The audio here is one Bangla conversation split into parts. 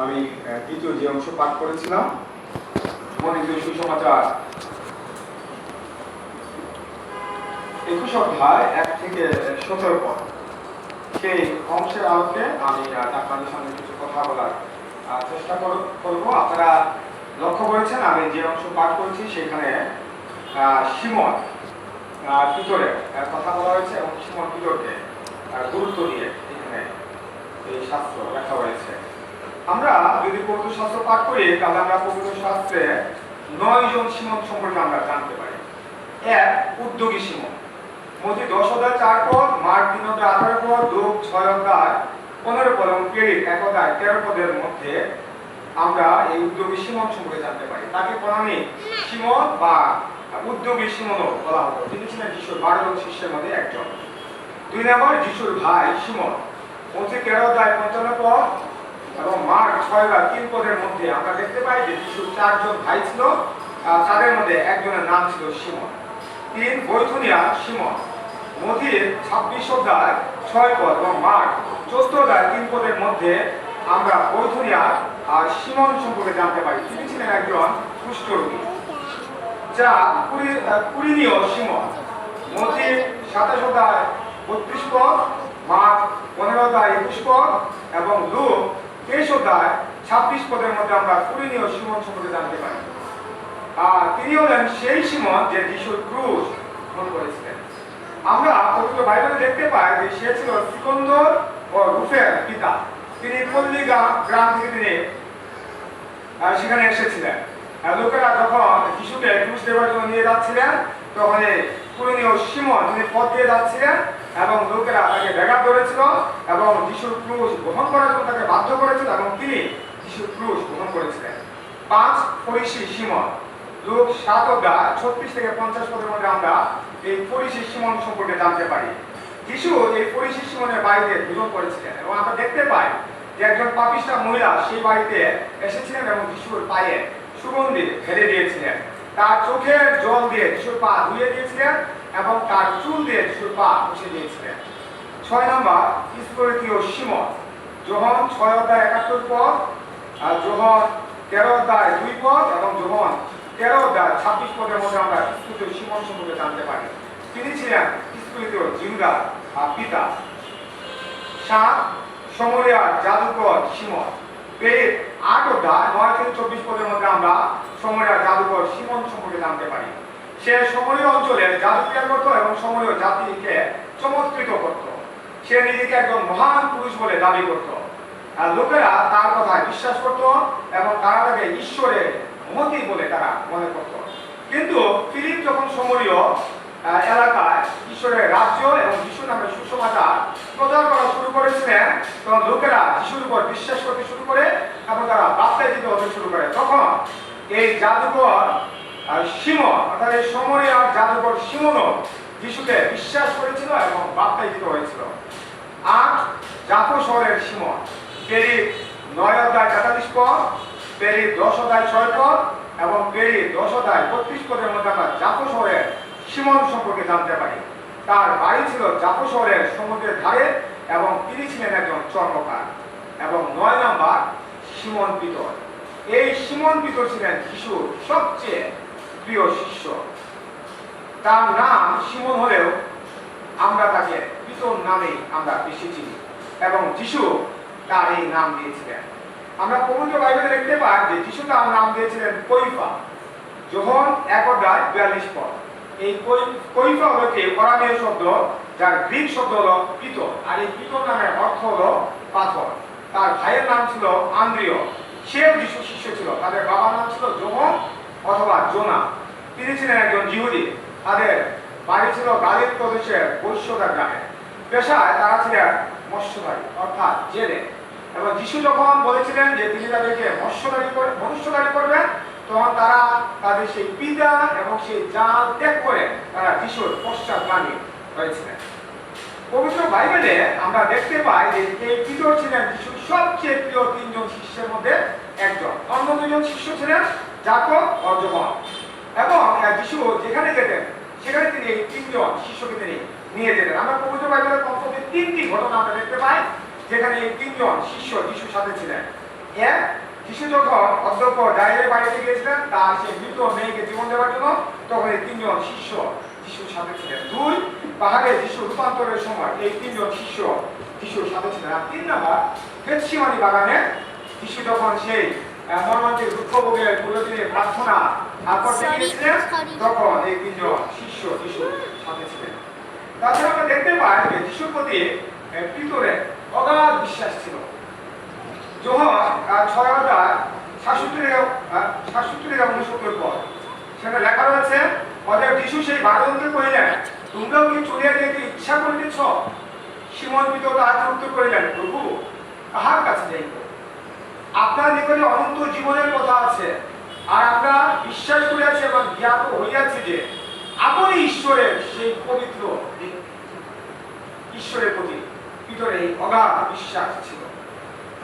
আমি দ্বিতীয় যে অংশ পাঠ করেছিলাম মনোনীত সুসমাচার 21 অধ্যায় 1 থেকে 17 পদ, সেই অংশের আলোকে আমি আপনাদের সঙ্গে কিছু কথা বলার চেষ্টা করব। আপনারা লক্ষ্য করেছেন আমি যে অংশ পাঠ করেছি সেখানে সিমন পিতরের কথা বলা হয়েছে এবং সিমন পিতরকে গুরুত্ব দিয়ে এখানে এই শাস্ত্র লেখা হয়েছে। আমরা যদি পবিত্র শাস্ত্র পাঠ করি তাহলে আমরা পবিত্র শাস্ত্রে 9 জন সিমন সম্পর্কে আমরা জানতে পারি। এক, উদ্যোগী সিমন, মতি 10 অধ্যায় 4 পদ, মার্ক 3 অধ্যায় 18 পদ, লূক 6 অধ্যায় 15 পদ এবং প্রেরিত 1 অধ্যায় 13 পদের মধ্যে আমরা এই উদ্যোগী সিমন সম্পর্কে জানতে পারি। তাকে প্রণামী সিমন বা উদ্যোগী সিমনও বলা হতো। তিনি ছিলেন যিশুর 12 জন শিষ্যের মধ্যে একজন। 2 নম্বর, যিশুর ভাই সিমন, মতি 13 অধ্যায় 55 পদ এবং মার্ক 6 অধ্যায় 3 পদের মধ্যে আমরা দেখতে পাই যে যিশুর 4 জন ভাই ছিল, তাদের মধ্যে একজনের নাম ছিল সিমন। 3, বৈথুনিয়া সিমন, মথির 26 অধ্যায় 6 পদ এবং মার্ক 14 অধ্যায় 3 পদের মধ্যে আমরা বৈথুনিয়া আর সিমন সম্পর্কে জানতে পারি। তিনি ছিলেন একজন কুষ্ঠরোগী। 4, কুরিনীয় সিমন, মথির 27 অধ্যায় 32 পদ, মার্ক 15 অধ্যায় 21 পদ এবং লূক 23 অধ্যায় 26 পদের মধ্যে আমরা কুরিনীয় সিমন সম্পর্কে জানতে পারি। তিনি হলেন সেই সিমন যে যিশুর ক্রুশ গ্রহণ করেছিলেন। আমরা পবিত্র বাইবেলে দেখতে পাই যে সে ছিল সিকন্দর ও রুফের পিতা। তিনি পল্লী গ্রাম থেকে তিনি সেখানে এসেছিলেন। লোকেরা যখন যিশুকে ক্রুশ দেওয়ার জন্য নিয়ে যাচ্ছিলেন তখন কুরিনীয় সিমন তিনি পথ দিয়ে যাচ্ছিলেন এবং লোকেরা তাকে ব্যাঘাত ধরেছিল এবং যিশুর ক্রুশ গ্রহণ করার জন্য তাকে বাধ্য করেছিল এবং তিনি যিশুর ক্রুশ গ্রহণ করেছিলেন। 5, ফরিসি সিমন, লূক 7 অধ্যায় 36 থেকে 50 পদের মধ্যে আমরা এই ফরিসি সিমন সম্পর্কে জানতে পারি। যিশু এই ফরিসি সিমনের বাড়িতে ভোজন করেছিলেন এবং আমরা দেখতে পাই যে একজন পাপিষ্ঠা মহিলা সেই বাড়িতে এসেছিলেন এবং যিশুর পায়ে সুগন্ধি ঢেলে দিয়েছিলেন। তার চোখের জল দিয়ে যিশুর পা ধুয়ে দিয়েছিলেন এবং তার চুল দিয়ে যিশুর পা মুছে দিয়েছিলেন। 6 নম্বর, ইস্করিওতীয় সিমন, যোহন 6 অধ্যায় 71 পদ, যোহন 13 অধ্যায় 2 পদ এবং যোহন 13 অধ্যায় 26 পদের মধ্যে আমরা ইস্করিওতীয় সিমন সম্পর্কে জানতে পারি। তিনি ছিলেন ইস্করিওতীয় জিহুদার পিতা। 7, সমরিয়ার জাদুকর সিমন, প্রেরিত 8 অধ্যায় 9 থেকে 24 পদের মধ্যে আমরা সমরিয়ার জাদুকর সিমন সম্পর্কে জানতে পারি। সে সমরীয় অঞ্চলে জাদু ক্রিয়া করত এবং সমরীয় জাতিকে চমৎকৃত করত। সে নিজেকে একজন মহান পুরুষ বলে দাবি করত। লোকেরা তার কথায় বিশ্বাস করত এবং তারা তাকে ঈশ্বরের মহতি বলে তারা মনে করত। কিন্তু ফিলিপ যখন সমরীয় এলাকায় ঈশ্বরের রাজ্য এবং যিশু নামে সুসমাচার প্রচার করা শুরু করেছিলেন তখন লোকেরা যিশুর উপর বিশ্বাস করতে শুরু করে এবং তারা বাপ্তাইজিত হতে শুরু করে। তখন এই জাদুকর সিমন অর্থাৎ এই সমরীয় জাদুকর সিমনও যিশুকে বিশ্বাস করেছিল এবং বাপ্তাইজিত হয়েছিল। 8, জাফো শহরের সিমন, প্রেরিত 9 অধ্যায় 43 পদ, প্রেরিত 10 অধ্যায় 6 পদ এবং প্রেরিত 10 অধ্যায় 32 পদের মধ্যে আমরা জাফো শহরের সিমন সম্পর্কে জানতে পারি। তার বাড়ি ছিল জাফো শহরের সমুদ্রের ধারে এবং তিনি ছিলেন একজন চর্মকার। এবং 9 নম্বর, সিমন পিতর। এই সিমন পিতর ছিলেন যিশুর সবচেয়ে প্রিয় শিষ্য। তার নাম সিমন হলেও আমরা তাকে পিতর নামেই আমরা বেশি চিনি এবং যিশু তার এই নাম দিয়েছিলেন। আমরা পবিত্র বাইবেলে দেখতে পাই যে যিশু তার নাম দিয়েছিলেন কৈফা, যোহন 1 অধ্যায় 42 পদ। এই কৈফা হলো কি অরামীয় শব্দ যার গ্রিক শব্দ হলো পিতর, আর এই পিতর নামের অর্থ হলো পাথর। তার ভাইয়ের নাম ছিল আন্দ্রিয়, সেও যিশুর শিষ্য ছিল। তাদের বাবার নাম ছিল যোহন অথবা জোনা। তিনি ছিলেন একজন ইহুদি। তাদের বাড়ি ছিল গালিল প্রদেশের বৈশ্যদা গ্রামে। পেশায় তারা ছিলেন মৎস্যধারী অর্থাৎ জেলে। এবং যিশু যখন বলেছিলেন যে তিনি তাদেরকে মনুষ্যধারী করবেন তখন তারা তাদের সেই পিতা এবং সেই জাল ত্যাগ করে তারা যিশুর পশ্চাৎগামী হয়েছিলেন। পবিত্র বাইবেলে আমরা দেখতে পাই যে এই পিতর ছিলেন যিশুর সবচেয়ে প্রিয় 3 জন শিষ্যের মধ্যে একজন। অন্য 2 জন শিষ্য ছিলেন যাকব ও যোহন। এবং যিশু যেখানে যেতেন সেখানে তিনি এই 3 জন শিষ্যকে তিনি নিয়ে যেতেন। আমরা পবিত্র বাইবেলের কমপক্ষে 3টি ঘটনা আমরা দেখতে পাই যেখানে এই 3 জন শিষ্য যিশুর সাথে ছিলেন। যিশু যখন অধ্যক্ষ জাইরের বাড়িতে গিয়েছিলেন তার সেই মৃত মেয়েকে জীবন দেওয়ার জন্য, তখন এই তিনজন শিষ্য যিশুর সাথে ছিলেন। 2, পাহাড়ে যিশু রূপান্তরের সময় এই তিনজন শিষ্য যিশুর সাথে ছিলেন। আর 3 নাম্বার, গেতসেমানি বাগানে যিশু যখন সেই মর্মান্তিক দুঃখ ভোগের পুরোদিনের প্রার্থনা করতে গিয়েছিলেন, তখন এই তিনজন শিষ্য যিশুর সাথে ছিলেন। তাছাড়া আমরা দেখতে পাই যে যিশুর প্রতি পিতরের অগাধ বিশ্বাস ছিল। যখন 6:67-69 পর সেখানে লেখা রয়েছে, অতএব যিশু সেই 12 জনকে কহিলেন, তোমরাও কি চলিয়া যেতে ইচ্ছা করিতেছ? সিমন পিতর তাহাকে উত্তর করিলেন, প্রভু, কাহার কাছে যাইব? আপনার নিকটে অনন্ত জীবনের কথা আছে, আর আমরা বিশ্বাস করিয়াছি এবং জ্ঞাত হইয়াছি যে আপনি ঈশ্বরের সেই পবিত্র। ঈশ্বরের প্রতি পিতরের এই অগাধ বিশ্বাস ছিল।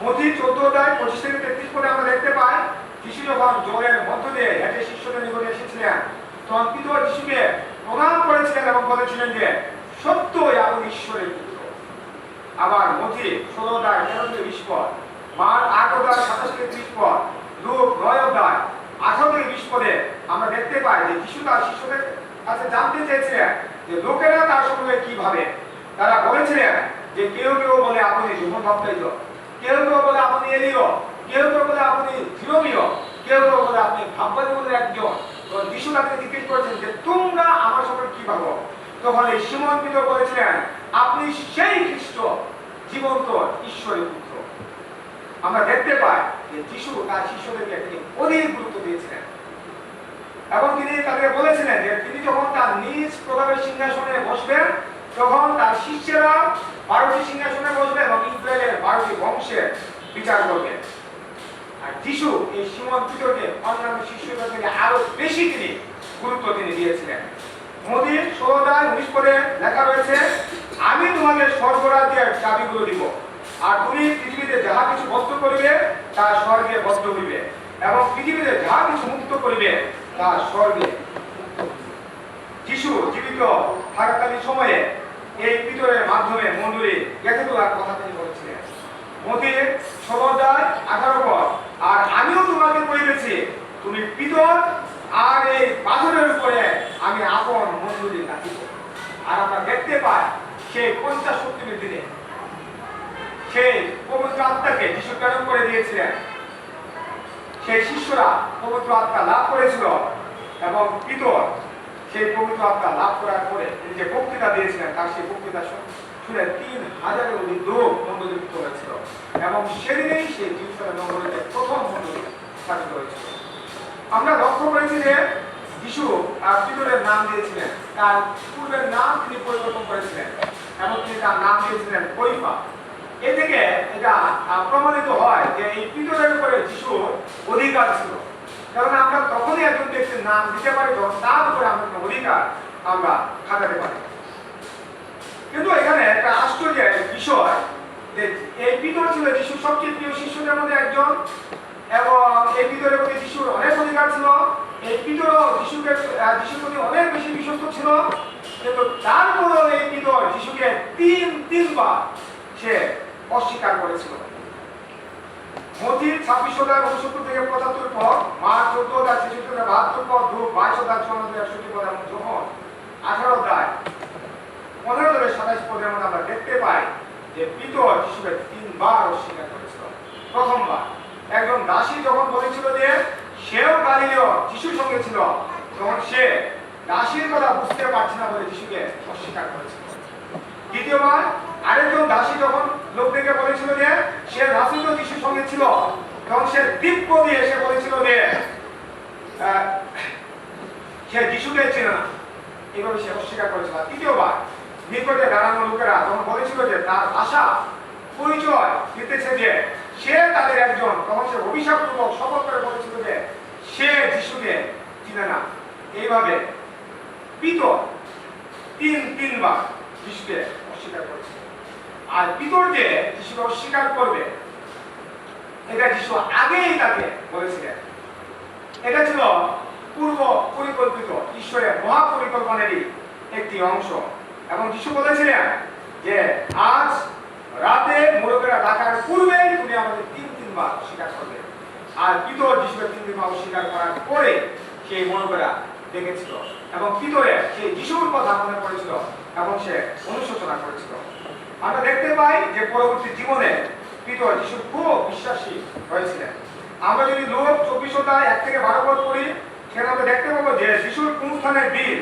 মথি 14:25-33 পদে আমরা দেখতে পাই, যিশু যখন জলের মধ্য দিয়ে হেঁটে শিষ্যদের নিকটে এসেছিলেন, তখন পিতর যিশুকে প্রণাম করেছিলেন এবং বলেছিলেন যে সত্যই আপনি ঈশ্বরের পুত্র। আবার মথি 16:13-20 পদ, মার্ক 8:27-30 পদ, লূক 9:18-20 পদে আমরা দেখতে পাই যে যিশু তার শিষ্যদের কাছে জানতে চেয়েছিলেন যে লোকেরা তার সম্পর্কে কি ভাবে। তারা বলেছিলেন যে কেউ কেউ বলে আপনি যোহন বাপ্তাইজ, কেউ কেউ বলে আপনি এলিয়, কেউ কেউ বলে আপনি জিরোমীয়, কেউ কেউ বলে আপনি ভাববাদীদের একজন। তো যিশু তাকে জিজ্ঞেস করেছেন যে তোমরা আমার সম্পর্কে কি ভাবো? তখন এই সিমন পিতর বলেছিলেন, আপনি সেই খ্রিস্ট, জীবন্ত ঈশ্বরের পুত্র। আমরা দেখতে পাই যে যিশু তার শিষ্যদেরকে তিনি অধিক গুরুত্ব দিয়েছিলেন এবং তিনি তাদের বলেছিলেন যে তিনি যখন তার নিজ প্রভাবের সিংহাসনে বসবেন, তখন তার শিষ্যরা 12টি সিংহাসনে বসবে এবং ইসরায়েলের 12টি বংশের বিচার করবে। আর যিশু এই সিমন পিতরকে অন্যান্য শিষ্যদের থেকে আরো বেশি তিনি গুরুত্ব দিয়েছিলেন। মথি 16:19 পদে লেখা রয়েছে, আমি তোমাদের স্বর্গরাজ্যের চাবিগুলো দিব, আর তুমি পৃথিবীতে যাহা কিছু বদ্ধ করিবে তা স্বর্গে বদ্ধ হইবে, এবং পৃথিবীতে যাহা কিছু মুক্ত করিবে তা স্বর্গে। যিশু জীবিত থাকাকালীন সময়ে এই পিতরের মাধ্যমে মণ্ডলী গেঁথে তোলার কথা তিনি বলেছিলেন। মথি 16:18 পদ, আর আমিও তোমাকে কইতেছি, তুমি পিতর, আর এই পাথরের উপরে আমি আপন মণ্ডলী রাখিব। আর আমরা দেখতে পাই সেই 50 দিনে সেই পবিত্র আত্মাকে যিশু প্রেরণ করে দিয়েছিলেন। সেই শিষ্যরা পবিত্র আত্মা লাভ করেছিল এবং পিতর সেই পবিত্র আত্মা লাভ করার পরে তিনি যে বক্তৃতা দিয়েছিলেন, তার সেই বক্তৃতা শুনে 3000-এর অধিক লোক মণ্ডলীভুক্ত হয়েছিল এবং সেদিনেই সেই জিরুসালেম নগরীতে প্রথম মণ্ডলী স্থাপিত হয়েছিল। আমরা লক্ষ্য করেছি যে যিশু পিতরের নাম দিয়েছিলেন, তার পূর্বের নাম তিনি পরিবর্তন করেছিলেন এবং তিনি তার নাম দিয়েছিলেন কৈফা। এ থেকে এটা প্রমাণিত হয় যে এই পিতরের উপরে যিশুর অধিকার ছিল, কারণ আমরা তখনই একজন ব্যক্তির নাম দিতে পারি যখন তার উপরে আমাদের অধিকার আমরা খাটাতে পারি। কিন্তু এখানে একটা আশ্চর্যের বিষয় যে এই পিতর ছিল যিশুর সবচেয়ে প্রিয় শিষ্যদের মধ্যে একজন এবং এই পিতরের প্রতি যিশুর অনেক অধিকার ছিল। এই পিতরও যিশুর প্রতি অনেক বেশি বিশ্বস্ত ছিল, কিন্তু তারপরেও এই পিতর যিশুকে তিনবার সে অস্বীকার করেছিল। মথি 26:69-75 পদ, মার্ক 14:66-72 পদ, লূক 22:54-61 পদ এবং যোহন 18:15-27 পদের মধ্যে আমরা দেখতে পাই যে পিতর যিশুকে 3বার অস্বীকার করেছিল। প্রথমবার একজন দাসী যখন বলেছিল যে সেও গালিলীয় যিশুর সঙ্গে ছিল, তখন সে দাসীর কথা বুঝতে পারছে না বলে যিশুকে অস্বীকার করেছিল। দ্বিতীয়বার আরেকজন দাসী যখন লোকদেরকে বলেছিল যে সে রাসূল যিশুর সঙ্গে ছিল, তখন সে দিব্য দিয়ে এসে বলেছিল যে সে যিশুকে চেনে না, এইভাবে সে অস্বীকার করেছিল। তৃতীয়বার নিকটে দাঁড়ানো লোকেরা যখন বলেছিল যে তার ভাষা পরিচয় দিতেছে যে সে তাদের একজন, তখন সে অভিশাপপূর্বক শপথ করে বলেছিল যে সে যিশুকে চিনে না। এইভাবে পিতর তিনবার যিশুকে অস্বীকার করেছিল। আর পিতর যে যিশুকে অস্বীকার করবে এটা যিশু আগেই তাকে বলেছিলেন। এটা ছিল পূর্ব পরিকল্পিত ঈশ্বরের মহাপরিকল্পনারই একটি অংশ এবং যিশু বলেছিলেন যে আজ রাতে মোরগেরা ডাকার পূর্বেই তুমি আমাদের তিনবার অস্বীকার করবে। আর পিতর যিশুকে 3 দিন অস্বীকার করার পরে সেই মনোবেরা দেখেছিল এবং পিতরে সেই যিশুর কথা মনে পড়েছিল এবং সে অনুশোচনা করেছিল। আমরা দেখতে পাই যে পরবর্তী জীবনে পিতর যিশুর খুব বিশ্বাসী হয়েছিলেন। আমরা যদি লোক 24:1-12 পদ পড়ি, সেখানে আমরা দেখতে পাবো যে যিশুর পুনরুত্থানের দিন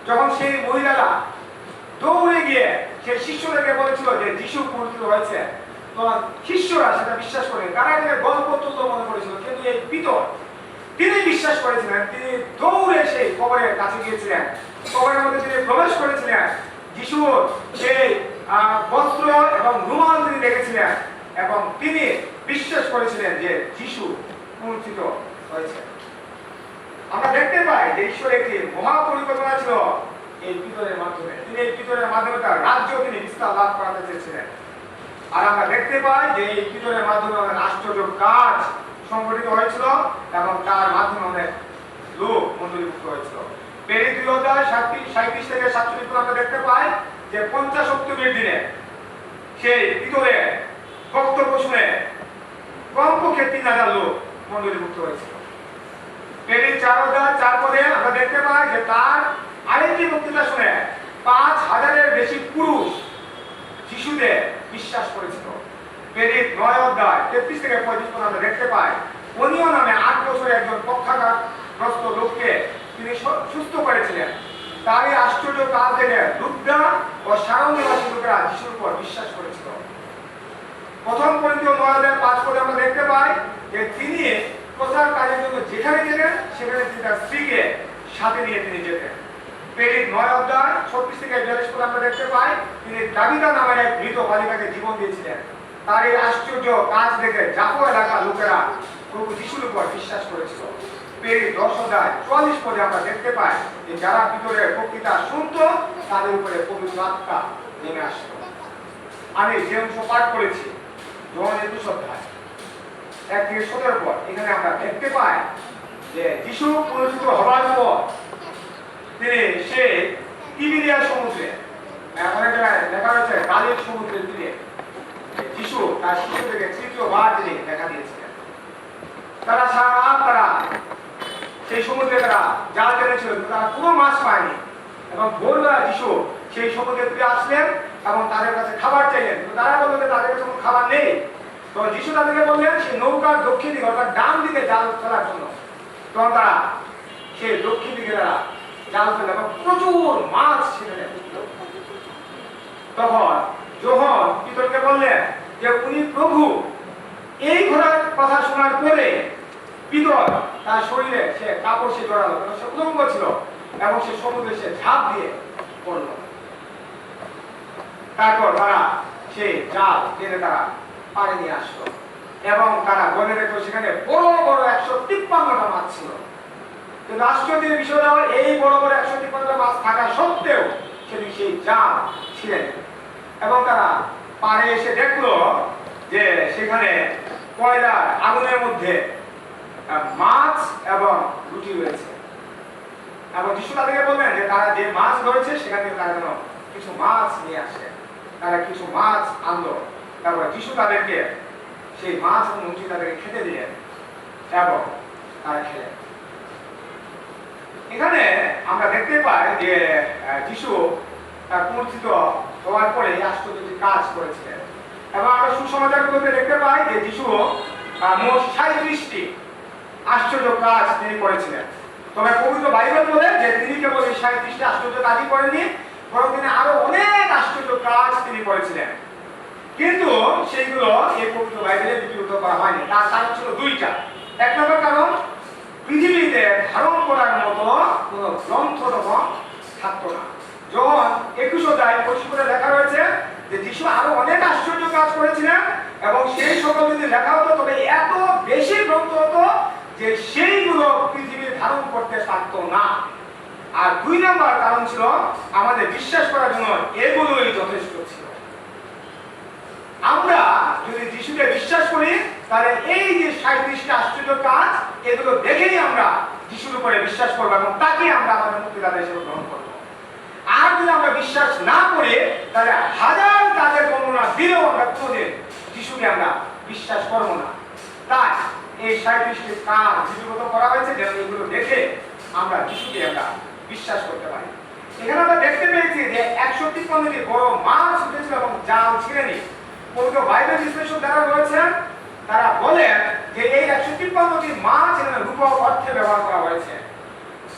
যখন সেই মহিলারা দৌড়ে গিয়ে সেই শিষ্যদেরকে বলেছিল যে যিশু পুনরুত্থিত হয়েছে, তো শিষ্যরা সেটা বিশ্বাস করে তারা এটাকে গল্প তুল্য মনে করেছিল, কিন্তু এই পিতর তিনি বিশ্বাস করেছিলেন। তিনি দৌড়ে সেই কবরের কাছে গিয়েছিলেন, কবরের মধ্যে তিনি প্রবেশ করেছিলেন, যিশুর সেই বস্ত্র এবং রুমাল তিনি দেখেছিলেন এবং তিনি বিশ্বাস করেছিলেন যে যিশু পুনরুত্থিত হয়েছে। আমরা দেখতে পাই যে ঈশ্বরের একটি মহাপরিকল্পনা ছিল এই পিতরের মাধ্যমে। তিনি এই পিতরের মাধ্যমে তার রাজ্য তিনি বিস্তার লাভ করাতে চেয়েছিলেন। আর আমরা দেখতে পাই যে এই পিতরের মাধ্যমে অনেক আশ্চর্য কাজ সংগঠিত হয়েছিল এবং তার মাধ্যমে অনেক লোক মণ্ডলীভুক্ত হয়েছিল। প্রেরিত 2:37-47 আমরা দেখতে পাই যে 50 অক্টোবরের দিনে সেই পিতরের বক্তব্য শুনে কমপক্ষে 3000 লোক মণ্ডলীভুক্ত হয়েছিল। প্রেরিত 4:4 পদে আমরা দেখতে পাই যে তার আরেকটি বক্তৃতা শুনে 5000-এর বেশি পুরুষ যিশুতে বিশ্বাস করেছিল। প্রেরিত 9:33-35 পদ আমরা দেখতে পাই অনিয় নামে 8 বছরের একজন পক্ষাঘাতগ্রস্ত লোককে তিনি সুস্থ করেছিলেন। তার এই আশ্চর্য কাজ দেখে লুদ্দা ও শারোন নিবাসী লোকেরা যিশুর উপর বিশ্বাস করেছিল। প্রথম করিন্থীয় 9:5 পদে আমরা দেখতে পাই যে তিনি প্রচার কাজের জন্য যেখানে যেতেন সেখানে তিনি তার স্ত্রীকে সাথে নিয়ে তিনি যেতেন। প্রেরিত 9:36-42 পদে আমরা দেখতে পাই তিনি দাবিদা নামে এক মৃত বালিকাকে জীবন দিয়েছিলেন। তার এই আশ্চর্য কাজ দেখে জাফো এলাকার লোকেরা প্রভু যিশুর উপর বিশ্বাস করেছিল। প্রেরিত 10:44 পদে আমরা দেখতে পাই যে যারা পিতরের বক্তৃতা শুনতো তাদের উপরে পবিত্র আত্মা নেমে আসতো। আমি যে অংশ পাঠ করেছি যোহান 21:1-17 পদ, এখানে আমরা দেখতে পাই যে যিশু পুনরুত্থিত হবার পর তিনি সেই তিবিরিয়া সমুদ্রে, অনেক জায়গায় লেখা রয়েছে গালিল সমুদ্রের তীরে যিশু তার শিষ্যদেরকে তৃতীয়বার তিনি দেখা দিয়েছিলেন। তারা সারা রাত তারা সেই সমুদ্রে তারা জাল টেনেছিল, কিন্তু তারা কোনো মাছ পায়নি এবং ভোরবেলা যিশু সেই সমুদ্রের তীরে আসলেন এবং তাদের কাছে খাবার চাইলেন, কিন্তু তারা বলল যে তাদের কাছে কোনো খাবার নেই। তো যিশু তাদেরকে বললেন সেই নৌকার দক্ষিণ দিকে অর্থাৎ ডান দিকে জাল ফেলার জন্য। তখন তারা সেই দক্ষিণ দিকে তারা জাল ফেলে এবং প্রচুর মাছ ছেড়ে। তখন যোহন পিতরকে বললেন যে উনি প্রভু। এই ঘোড়ার কথা শোনার পরে পিতর তার শরীরে সে কাপড় সে জড়ালো, সে উলঙ্গ ছিল এবং সে সমুদ্রে সে ঝাঁপ দিয়ে পড়ল। তারপর তারা সেই জাল টেনে তারা পাড়ে নিয়ে আসলো এবং তারা বলে দেখলো সেখানে বড় বড় 153টা মাছ ছিল। কিন্তু আশ্চর্যের বিষয় হলো এই বড় বড় 153টা মাছ থাকা সত্ত্বেও সেদিন সেই জাল ছিলেন এবং তারা পাড়ে এসে দেখলো যে সেখানে কয়লার আগুনের মধ্যে মাছ এবং রুটি রয়েছে। এবং যিশু তাদেরকে বললেন যে তারা যে মাছ ধরেছে সেখান থেকে তারা যেন কিছু মাছ নিয়ে আসে। তারা কিছু মাছ আনলো, তারপর যিশু তাদেরকে সেই মাছ এবং রুটি তাদেরকে খেতে দিলেন এবং তারা খেলেন। এখানে আমরা দেখতে পাই যে যিশু তার পুনরুত্থিত হওয়ার পরে আশ্চর্য কাজ করেছিলেন এবং আমরা সুসমাচারগুলোতে দেখতে পাই যে যিশু মোট 37টি আশ্চর্য কাজ তিনি করেছিলেন। তবে পবিত্র বাইবেল বলে যে তিনি কেবল এই 37টি আশ্চর্য কাজই করেননি, বরং তিনি আরো অনেক আশ্চর্য কাজ তিনি করেছিলেন, কিন্তু সেইগুলো এই পবিত্র বাইবেলে লিপিবদ্ধ করা হয়নি। তার কারণ ছিল দুইটা। এক নম্বর কারণ, পৃথিবীতে ধারণ করার মতো কোন গ্রন্থ তখন থাকতো না। যখন 21:25 লেখা রয়েছে যে যিশু আরো অনেক আশ্চর্য কাজ করেছিলেন এবং সেই সকল যদি লেখা হতো তবে এত বেশি গ্রন্থ হতো যে সেইগুলো পৃথিবী ধারণ করতে পারত না। আর দুই নম্বর কারণ ছিল আমাদের বিশ্বাস করার জন্য এগুলোই যথেষ্ট ছিল। আমরা যদি যিশুকে বিশ্বাস করি তাহলে এই যে 37টা আশ্চর্য কাজ এগুলো দেখেই আমরা যিশুর উপরে বিশ্বাস করবো এবং তাকে আমরা আমাদের মুক্তিদাতা হিসেবে গ্রহণ করবো। আর যদি আমরা বিশ্বাস না করি তাহলে হাজার কাজের বর্ণনা দিলেও আমরা কোনোদিন যিশুকে আমরা বিশ্বাস করবো না। তাই এই 37টি কাজ লিপিবদ্ধ করা হয়েছে, যেন এগুলো দেখে আমরা যিশুকে আমরা বিশ্বাস করতে পারি। এখানে আমরা দেখতে পেয়েছি যে 153টি বড় মাছ উঠেছিল এবং জাল ছিঁড়েনি। পবিত্র বাইবেল বিশ্লেষক যারা রয়েছেন তারা বলেন যে এই 153টি মাছ এখানে রূপক অর্থে ব্যবহার করা হয়েছে।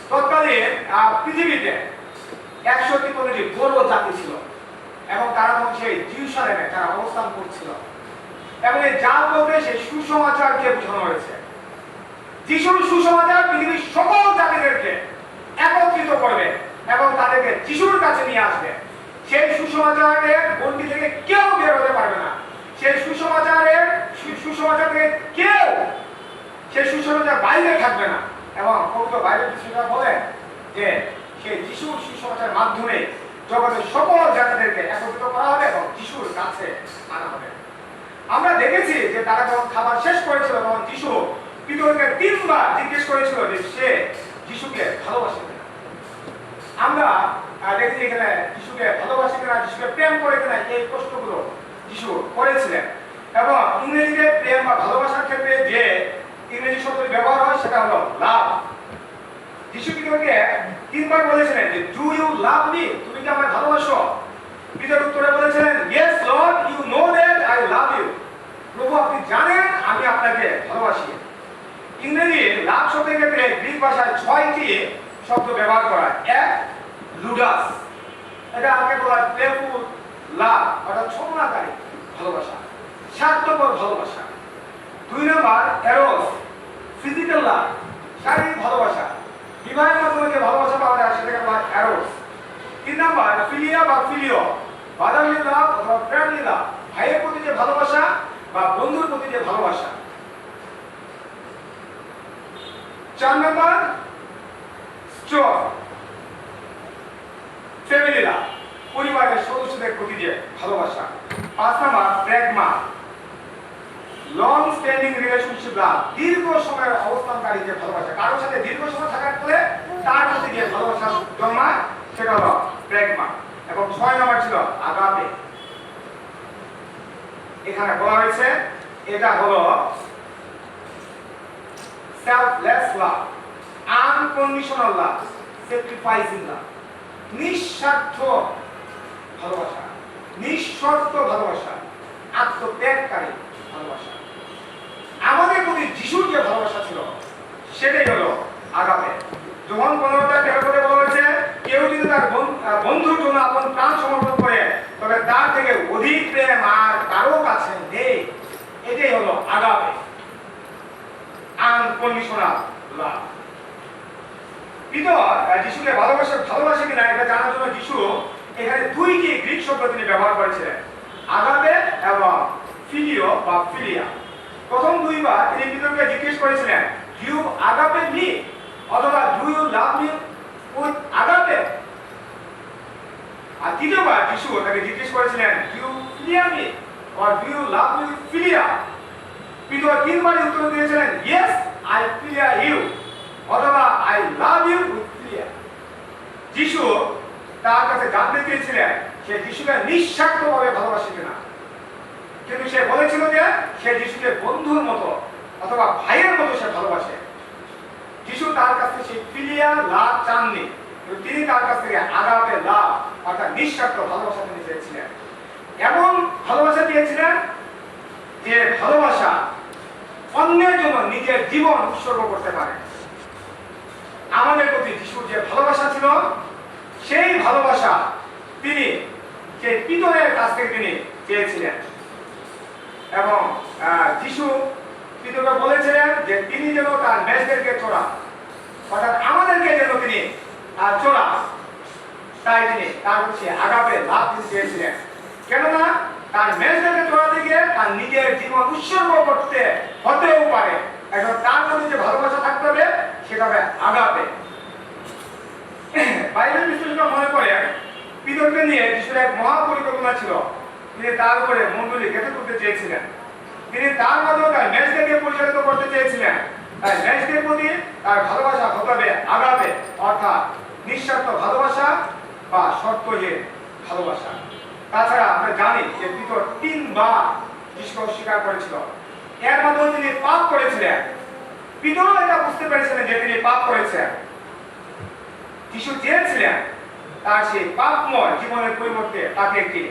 তৎকালীন পৃথিবীতে 153টি বড় জাতি ছিল এবং তারা তখন সেই জিরুসালেমে তারা অবস্থান করছিল, এবং এই জাল বলতে সেই সুসমাচারকে বোঝানো হয়েছে। যিশুর সুসমাচার পৃথিবীর সকল জাতিদেরকে একত্রিত করবে এবং তাদেরকে যিশুর কাছে নিয়ে আসবে। সেই সুসমাচারের গণ্ডি থেকে কেউ বের হতে পারবে না। সেই সুসমাচার থেকে কেউ সেই সুসমাচার বাইরে থাকবে না। এবং পবিত্র বাইবেল বিশ্লেষকরা বলেন যে সেই যিশুর সুসমাচারের মাধ্যমে জগতের সকল জাতিদেরকে একত্রিত করা হবে এবং যিশুর কাছে আনা হবে। আমরা দেখেছি যে তারা যখন খাবার শেষ করেছিল তখন যিশু পিতরকে 3 বার জিজ্ঞেস করেছিল যে সে যিশুকে ভালোবাসে কিনা। আমরা দেখেছি এখানে যিশুকে ভালোবাসে কিনা, যিশুকে প্রেম করে কিনা, এই প্রশ্নগুলো যিশু করেছিলেন। এবং ইংরেজিতে প্রেম বা ভালোবাসার ক্ষেত্রে যে ইংরেজি শব্দটি ব্যবহার হয় সেটা হলো লাভ। যিশু পিতরকে 3 বার বলেছিলেন যে ডু ইউ লাভ মি, তুমি কি আমায় ভালোবাসো? পিতর উত্তরে বলেছিলেন yes lord, you know that I love you, প্রভু আপনি জানেন আমি আপনাকে ভালোবাসি। ইংরেজি লাভ শব্দের ক্ষেত্রে গ্রিক ভাষায় 6টি শব্দ ব্যবহার করা হয়। এক, লুডাস, এটা আমাকে বলা হয় প্লেফুল লাভ, অর্থাৎ ছলনাকারী ভালোবাসা, স্বার্থপর ভালোবাসা। 2 নম্বর এরোস, ফিজিক্যাল লাভ, শারীরিক ভালোবাসা, বিবাহের মাধ্যমে যে ভালোবাসা পাওয়া যায় সেটাকে বলা হয় এরোস। 3 নম্বর ফিলিয়া বা ফিলিও, ফাদারলি লাভ অথবা ফ্রেন্ডলি লাভ, ভাইয়ের প্রতি যে ভালোবাসা বা বন্ধুর প্রতি যে ভালোবাসা। 4 নম্বর স্টোর, ফ্যামিলি লাভ, পরিবারের সদস্যদের প্রতি যে ভালোবাসা। 5 নম্বর প্র্যাগমা, লং স্ট্যান্ডিং রিলেশনশিপ লাভ, দীর্ঘ সময়ের অবস্থানকারী যে ভালোবাসা, কারোর সাথে দীর্ঘ সময় থাকার ফলে তার প্রতি যে ভালোবাসা জন্মায় সেটা হলো প্র্যাগমা। এবং 6 নম্বর ছিল আগাপে। এখানে বলা হয়েছে এটা হলো সেলফলেস লাভ, আনকন্ডিশনাল লাভ, স্যাক্রিফাইসিং লাভ, নিঃস্বার্থ ভালোবাসা, নিঃশর্ত ভালোবাসা, আত্মত্যাগকারী ভালোবাসা। আমাদের প্রতি যিশুর যে ভালোবাসা ছিল সেটাই হলো আগাপে। যখন 15:13 বলা হয়েছে কেউ যদি তার বন্ধুর জন্য আপন প্রাণ সমর্পণ করে তবে তার থেকে অধিক প্রেম আর কারো কাছে নেই। এটাই হলো আগাপে, আনকন্ডিশনাল লাভ। পিতর যিশুকে ভালোবাসে কিনা এটা জানার জন্য যিশু এখানে 2টি গ্রিক শব্দ তিনি ব্যবহার করেছিলেন, আগাপে এবং ফিলিও বা ফিলিয়া। প্রথম 2 বার তিনি পিতরকে জিজ্ঞেস করেছিলেন ইউ আগাপে মি অথবা do you love me with agape. আর 3য় বার যিশু তাকে জিজ্ঞেস করেছিলেন you philia me or do you love me with philia. পিতর 3 বার উত্তর দিয়েছিলেন ইয়েস আই ফিলিয়া ইউ অথবা I love you with philia. যিশু তার কাছে জানতে চেয়েছিলেন সে যিশুকে নিঃস্বার্থভাবে ভালোবাসে কিনা, কিন্তু সে বলেছিল যে সে যিশুকে বন্ধুর মতো অথবা ভাইয়ের মতো সে ভালোবাসে। যিশু তার কাছ থেকে সেই ফিলিয়া লাভ চাননি, তিনি তার কাছ থেকে আগাপে লাভ অর্থাৎ নিঃস্বার্থ ভালোবাসা তিনি চেয়েছিলেন। এমন ভালোবাসা দিয়েছিলেন যে ভালোবাসা অন্যের জন্য নিজের জীবন উৎসর্গ করতে পারে। আমাদের প্রতি যিশুর যে ভালোবাসা ছিল সেই ভালোবাসা তিনি সেই পিতরের কাছ থেকে তিনি চেয়েছিলেন। এবং যিশু পিতরকে বলেছিলেন যে তিনি যেন তার মেষদেরকে চড়ান, অর্থাৎ আমাদেরকে যেন তিনি চড়ান। তাই তিনি তার হচ্ছে আগাপে লাভ তিনি চেয়েছিলেন, কেননা তার মেষদেরকে চড়াতে গিয়ে তার নিজের জীবন উৎসর্গ করতে হতেও পারে। এখন তার মধ্যে যে ভালোবাসা থাকতে হবে সেটা হবে আগাপে। বাইবেল বিশ্লেষকরা মনে করে পিতরকে নিয়ে যিশুর এক মহাপরিকল্পনা ছিল। তিনি তার উপরে মণ্ডলী গেঁথে তুলতে চেয়েছিলেন, তিনি তার মাধ্যমে তার মেষদেরকে পরিচালিত করতে চেয়েছিলেন। তাই মেষদের প্রতি তার ভালোবাসা হতে হবে আগাপে, অর্থাৎ নিঃস্বার্থ ভালোবাসা বা শর্তহীন ভালোবাসা। তাছাড়া আমরা জানি যে পিতর 3 বার যিশুকে অস্বীকার করেছিল। এর মাধ্যমে তিনি পাপ করেছিলেন। পেরেছিলেন যে তিনি পাপ করেছেন। যিশু চেয়েছিলেন তার সেই পাপময় জীবনের পরিবর্তে তাকে একটি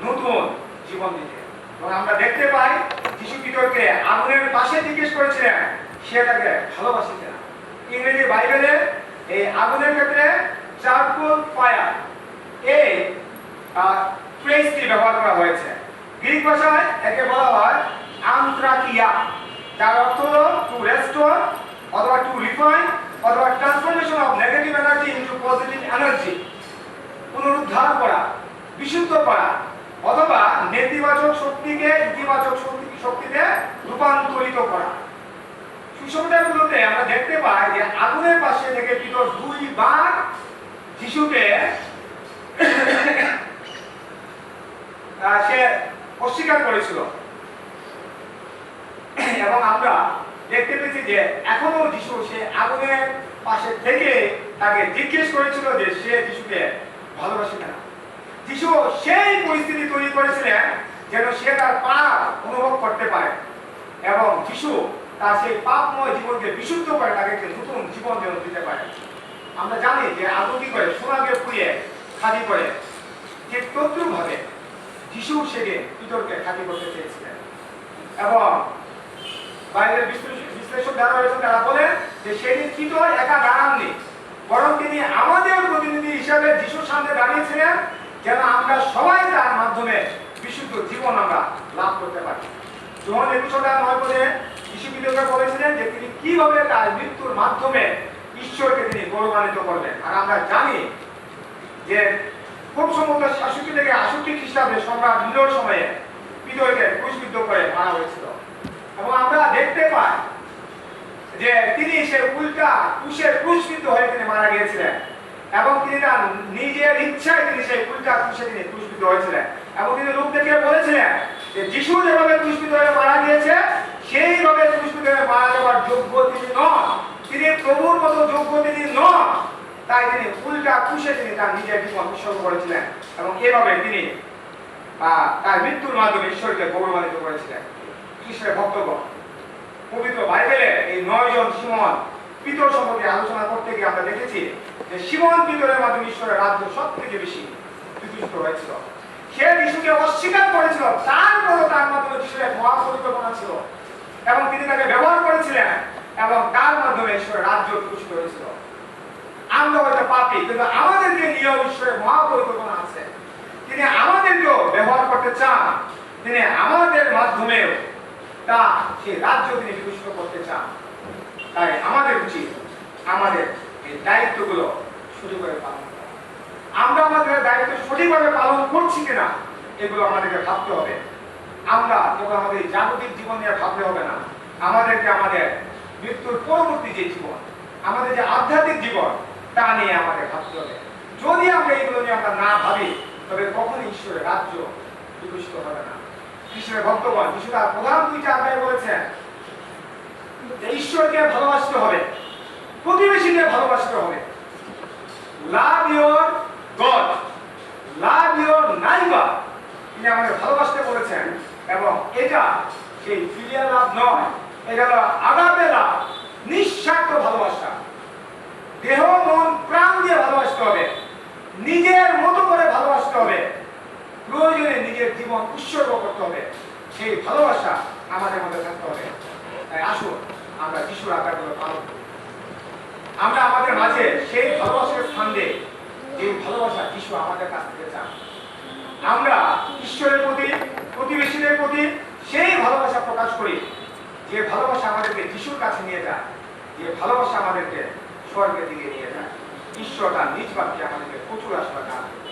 নতুন জীবন দিতে। এবং আমরা দেখতে পাই যিশু পিতরকে আগুনের পাশে জিজ্ঞেস করেছিলেন সে তাকে ভালোবাসে কিনা। ইংরেজি বাইবেলে এই আগুনের ক্ষেত্রে চারকোল ফায়ার এই ফ্রেজটি ব্যবহার করা হয়েছে। গ্রিক ভাষায় একে বলা হয় আন্ত্রাকিয়া, যার অর্থ হলো টু রেস্টোর অথবা টু রিফাইন অথবা transformation of negative energy into positive energy, পুনরুদ্ধার করা, বিশুদ্ধ করা অথবা নেতিবাচক শক্তিকে ইতিবাচক শক্তিতে রূপান্তরিত করা। সুসমাচারগুলোতে আমরা দেখতে পাই যে আগুনের পাশে থেকে পিতর দুইবার যিশুকে সে অস্বীকার করেছিল এবং আমরা দেখতে পেয়েছি যে এখনো যিশু সে আগুনের পাশে থেকে তাকে জিজ্ঞেস করেছিল যে সে যিশুকে ভালোবাসে কিনা। যিশু সেই পরিস্থিতি তৈরি করেছিলেন যেন সে তার পাপ অনুভব করতে পারে এবং যিশু তার সেই পাপময় জীবনকে বিশুদ্ধ করে তাকে একটি নতুন জীবন যেন দিতে পারে। আমরা জানি যে আগুন কি করে সোনাকে পুড়িয়ে খাঁটি করে, ঠিক তদ্রুপভাবে যিশু সেদিন পিতরকে খাঁটি করতে চেয়েছিলেন। এবং বাইরের বিশ্লেষক যারা রয়েছেন তারা বলেন যে সেদিন পিতর একা দাঁড়াননি, বরং তিনি আমাদের প্রতিনিধি হিসাবে যিশুর সামনে দাঁড়িয়েছিলেন যেন আমরা সবাই তার মাধ্যমে বিশুদ্ধ জীবন আমরা লাভ করতে পারি। যোহন 21:9 যিশু পিতরকে বলেছিলেন যে তিনি কিভাবে তার মৃত্যুর মাধ্যমে ঈশ্বরকে তিনি গৌরবান্বিত করবেন। আর আমরা জানি যে খুব সম্ভবত 66 থেকে 68 খ্রিস্টাব্দে সম্রাট নিরোর সময়ে পিতরকে ক্রুশবিদ্ধ করে মারা হয়েছিল। এবং আমরা দেখতে পাই যে তিনি সে উল্টা ক্রুশে ক্রুশবিদ্ধ হয়ে তিনি মারা গিয়েছিলেন এবং তিনি তার নিজের ইচ্ছায় তিনি সেই উল্টা ক্রুশে তিনি ক্রুশবিদ্ধ হয়েছিলেন। এবং তিনি লোকদেরকে বলেছিলেন যে যিশু যেভাবে ক্রুশবিদ্ধ হয়ে মারা গিয়েছে সেইভাবে ক্রুশবিদ্ধ হয়ে মারা যাওয়ার যোগ্য তিনি নন, তিনি প্রভুর মতো যোগ্য তিনি নন, তাই তিনি উল্টা ক্রুশে তিনি তার নিজের জীবন উৎসর্গ করেছিলেন এবং এভাবে তিনি তার মৃত্যুর মাধ্যমে ঈশ্বরকে গৌরবান্বিত করেছিলেন। খ্রিস্টের ভক্তগণ, পবিত্র বাইবেলে এই 9 জন সিমন পিতর সম্পর্কে আলোচনা করতে গিয়ে আমরা দেখেছি যে সিমন পিতরের মাধ্যমে ঈশ্বরের রাজ্য সবথেকে বেশি বিকশিত হয়েছিল। সে যিশুকে অস্বীকার করেছিল, তারপরও তার মাধ্যমে ঈশ্বরের মহাপরিকল্পনা ছিল এবং তিনি তাকে ব্যবহার করেছিলেন এবং তার মাধ্যমে ঈশ্বরের রাজ্য বিকশিত হয়েছিল। আমরা হয়তো পাপী, কিন্তু আমাদেরকে নিয়েও ঈশ্বরের মহাপরিকল্পনা আছে। তিনি আমাদেরকেও ব্যবহার করতে চান, তিনি আমাদের মাধ্যমেও তা সেই রাজ্য তিনি বিকশিত করতে চান। তাই আমাদের উচিত আমাদের এই দায়িত্বগুলো সঠিকভাবে পালন করা। আমরা আমাদের দায়িত্ব সঠিকভাবে পালন করছি কিনা এগুলো আমাদেরকে ভাবতে হবে। আমরা কেবল আমাদের জাগতিক জীবন নিয়ে ভাবতে হবে না, আমাদেরকে আমাদের মৃত্যুর পরবর্তী যে জীবন, আমাদের যে আধ্যাত্মিক জীবন তা নিয়ে আমাদের ভাবতে হবে। যদি আমরা এগুলো নিয়ে আমরা না ভাবি তবে কখনই ঈশ্বরের রাজ্য বিকশিত হবে না। ঈশ্বরের ভক্তগণ, যিশু তার প্রধান 2টা আজ্ঞায় বলেছেন যে ঈশ্বরকে ভালোবাসতে হবে, প্রতিবেশীকে ভালোবাসতে হবে। Love your God, love your neighbour, তিনি আমাদের ভালোবাসতে বলেছেন এবং এটা সেই ফিলিয়াল লাভ নয়, এটা হলো আগাপে লাভ, নিঃস্বার্থ ভালোবাসা। দেহ মন প্রাণ দিয়ে ভালোবাসতে হবে, নিজের মতো করে ভালোবাসতে হবে, প্রয়োজনে নিজের জীবন উৎসর্গ করতে হবে। সেই ভালোবাসা আমাদের মধ্যে থাকতে হবে। তাই আসুন আমরা যিশুর আজ্ঞাগুলো পালন করি। আমরা আমাদের মাঝে সেই ভালোবাসার স্থান দিই যে ভালোবাসা যিশু আমাদের কাছ থেকে চান। আমরা ঈশ্বরের প্রতি, প্রতিবেশীদের প্রতি সেই ভালোবাসা প্রকাশ করি যে ভালোবাসা আমাদেরকে যিশুর কাছে নিয়ে যায়, যে ভালোবাসা আমাদেরকে স্বর্গের দিকে নিয়ে যায়। ঈশ্বর তার নিজ বাক্যে আমাদেরকে প্রচুর আশীর্বাদ দান করেন।